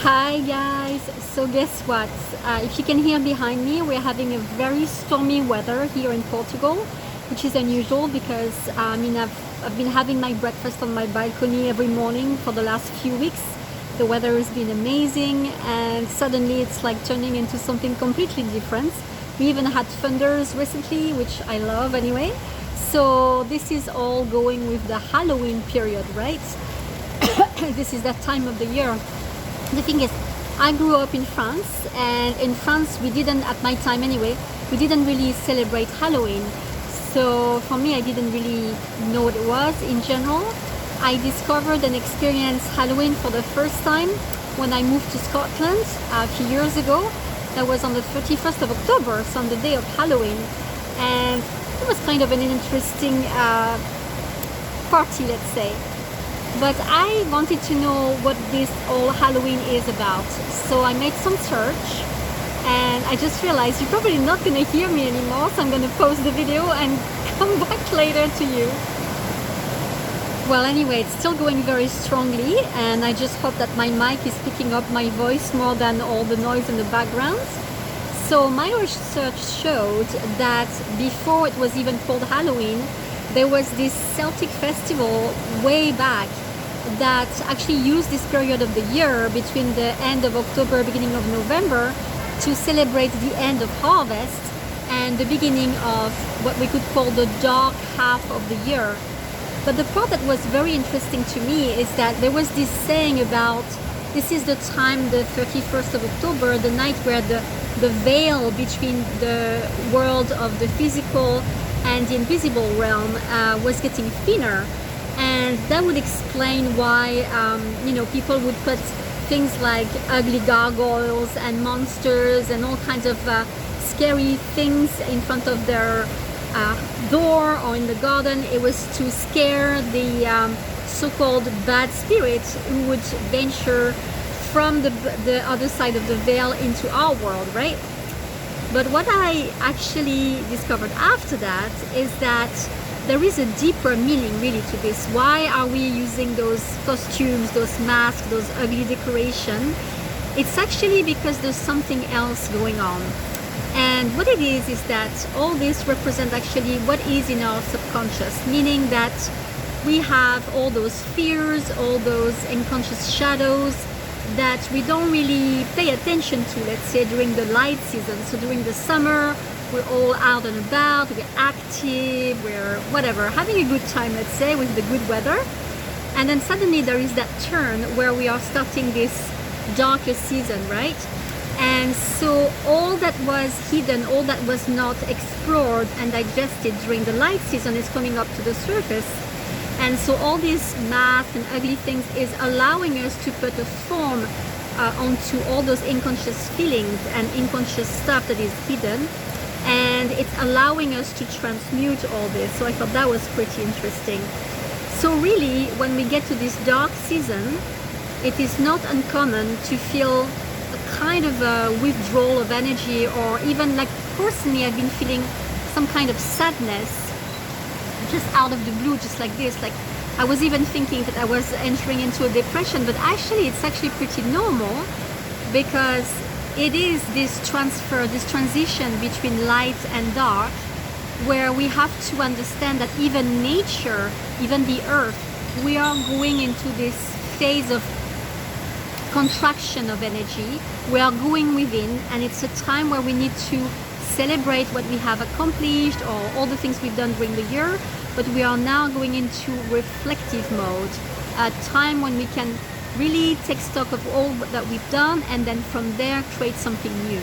Hi guys, so guess what? If you can hear behind me, we're having a very stormy weather here in Portugal, which is unusual because I've been having my breakfast on my balcony every morning for the last few weeks. The weather has been amazing and suddenly it's like turning into something completely different. We even had thunders recently, which I love anyway. So this is all going with the Halloween period, right? This is that time of the year. The thing is, I grew up in France, and in France we didn't, at my time anyway, we didn't really celebrate Halloween. So for me, I didn't really know what it was in general. I discovered and experienced Halloween for the first time when I moved to Scotland a few years ago. That was on the 31st of October, so on the day of Halloween. And it was kind of an interesting party, let's say. But I wanted to know what this whole Halloween is about. So I made some search and I just realized you're probably not going to hear me anymore. So I'm going to pause the video and come back later to you. Well, anyway, it's still going very strongly and I just hope that my mic is picking up my voice more than all the noise in the background. So my research showed that before it was even called Halloween, there was this Celtic festival way back that actually used this period of the year between the end of October, beginning of November, to celebrate the end of harvest and the beginning of what we could call the dark half of the year. But the part that was very interesting to me is that there was this saying about this is the time, the 31st of October, the night where the veil between the world of the physical and the invisible realm was getting thinner. And that would explain why people would put things like ugly gargoyles and monsters and all kinds of scary things in front of their door or in the garden. It was to scare the so-called bad spirits who would venture from the other side of the veil into our world, right? But what I actually discovered after that is that there is a deeper meaning really to this. Why are we using those costumes, those masks, those ugly decorations? It's actually because there's something else going on. And what it is that all this represents actually what is in our subconscious, meaning that we have all those fears, all those unconscious shadows that we don't really pay attention to, let's say during the light season. So during the summer, we're all out and about, we're active, we're whatever, having a good time, let's say, with the good weather. And then suddenly there is that turn where we are starting this darker season, right? And so all that was hidden, all that was not explored and digested during the light season is coming up to the surface. And so all these masks and ugly things is allowing us to put a form onto all those unconscious feelings and unconscious stuff that is hidden. And it's allowing us to transmute all this. So I thought that was pretty interesting. So really, when we get to this dark season, it is not uncommon to feel a kind of a withdrawal of energy, or even like personally I've been feeling some kind of sadness just out of the blue, just like this. Like I was even thinking that I was entering into a depression, but actually it's actually pretty normal because it is this transfer, this transition between light and dark, where we have to understand that even nature, even the earth, we are going into this phase of contraction of energy. We are going within, and it's a time where we need to celebrate what we have accomplished or all the things we've done during the year, but we are now going into reflective mode, a time when we can really take stock of all that we've done and then from there create something new.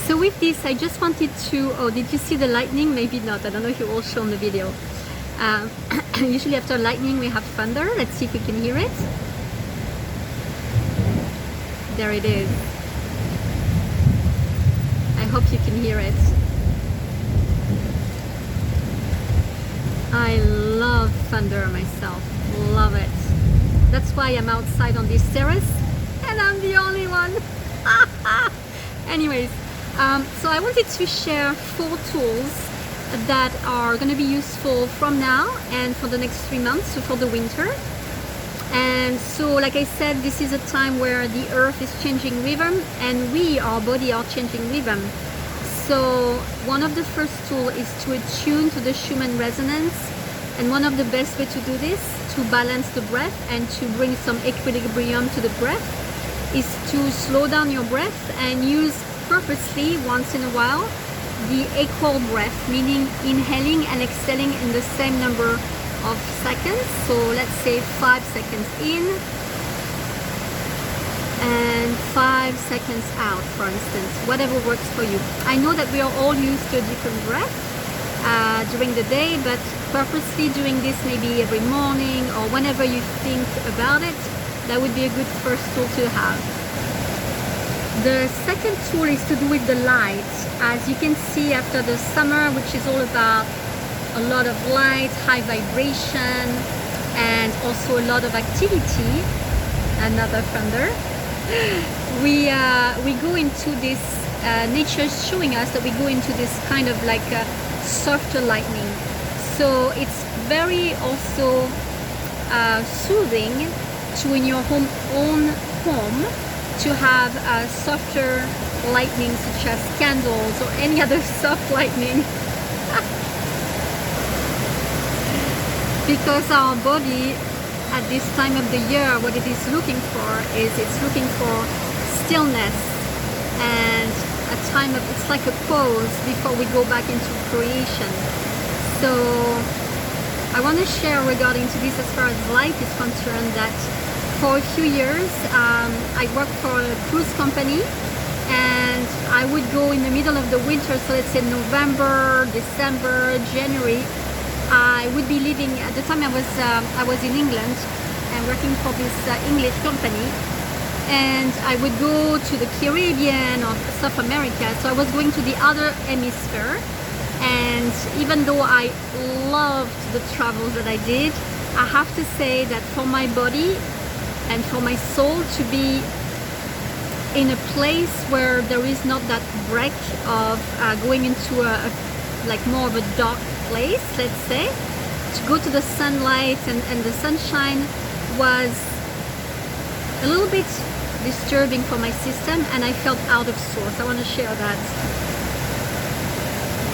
So with this, I just wanted to, oh, did you see the lightning? Maybe not, I don't know if you all saw on the video. Usually after lightning we have thunder. Let's see if we can hear it. There it is. I hope you can hear it. I love thunder myself, love it. That's why I'm outside on this terrace and I'm the only one. Anyways, so I wanted to share 4 tools that are going to be useful from now and for the next 3 months, so for the winter. And so, like I said, this is a time where the earth is changing rhythm, and we, our body, are changing rhythm. So one of the first tools is to attune to the Schumann resonance, and one of the best way to do this, to balance the breath and to bring some equilibrium to the breath, is to slow down your breath and use purposely once in a while the equal breath, meaning inhaling and exhaling in the same number of seconds. So let's say 5 seconds in and 5 seconds out, for instance, whatever works for you. I know that we are all used to a different breath during the day, but purposely doing this maybe every morning or whenever you think about it, that would be a good first tool to have. The second tool is to do with the light. As you can see, after the summer, which is all about a lot of light, high vibration, and also a lot of activity, another thunder, we go into this, nature is showing us that we go into this kind of like a softer lightning. So it's very also soothing to, in your own home, to have a softer lightning, such as candles or any other soft lightning. Because our body at this time of the year, what it is looking for is it's looking for stillness and a time of, it's like a pause before we go back into creation. So I want to share regarding to this, as far as light is concerned, that for a few years I worked for a cruise company, and I would go in the middle of the winter, so let's say November, December, January. I would be living, at the time I was in England and working for this English company, and I would go to the Caribbean or South America. So I was going to the other hemisphere, and even though I loved the travels that I did, I have to say that for my body and for my soul to be in a place where there is not that break of going into a like more of a dark place, let's say, to go to the sunlight and the sunshine was a little bit disturbing for my system, and I felt out of sorts. I want to share that.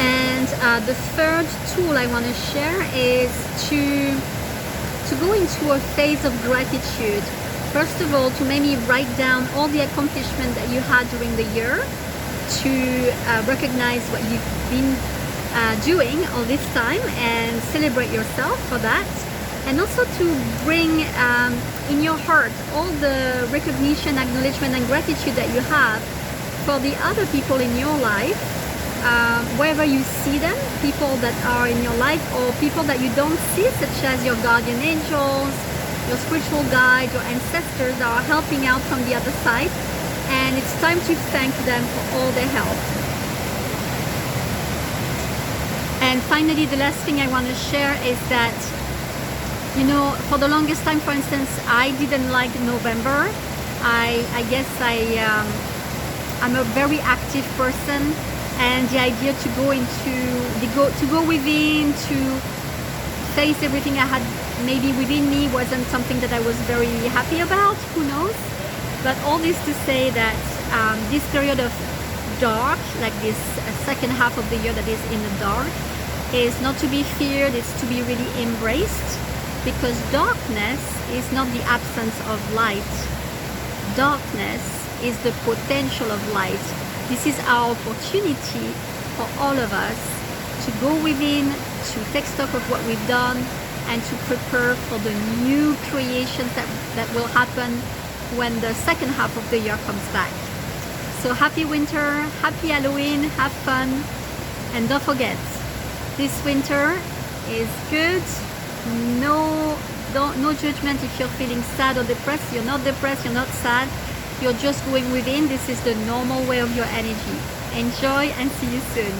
And the third tool I want to share is to go into a phase of gratitude. First of all, to maybe write down all the accomplishments that you had during the year, to recognize what you've been doing all this time and celebrate yourself for that, and also to bring in your heart all the recognition, acknowledgement and gratitude that you have for the other people in your life, wherever you see them, people that are in your life or people that you don't see, such as your guardian angels, your spiritual guides, your ancestors that are helping out from the other side, and it's time to thank them for all their help. And finally, the last thing I want to share is that, you know, for the longest time, for instance, I didn't like November. I guess I'm a very active person, and the idea to go within, to face everything I had maybe within me wasn't something that I was very happy about. Who knows? But all this to say that this period of dark, like this second half of the year that is in the dark, is not to be feared, it's to be really embraced, because darkness is not the absence of light. Darkness is the potential of light. This is our opportunity for all of us to go within, to take stock of what we've done, and to prepare for the new creations that will happen when the second half of the year comes back. So happy winter, happy Halloween, have fun, and don't forget, this winter is good. No judgment if you're feeling sad or depressed. You're not depressed, you're not sad. You're just going within. This is the normal way of your energy. Enjoy and see you soon.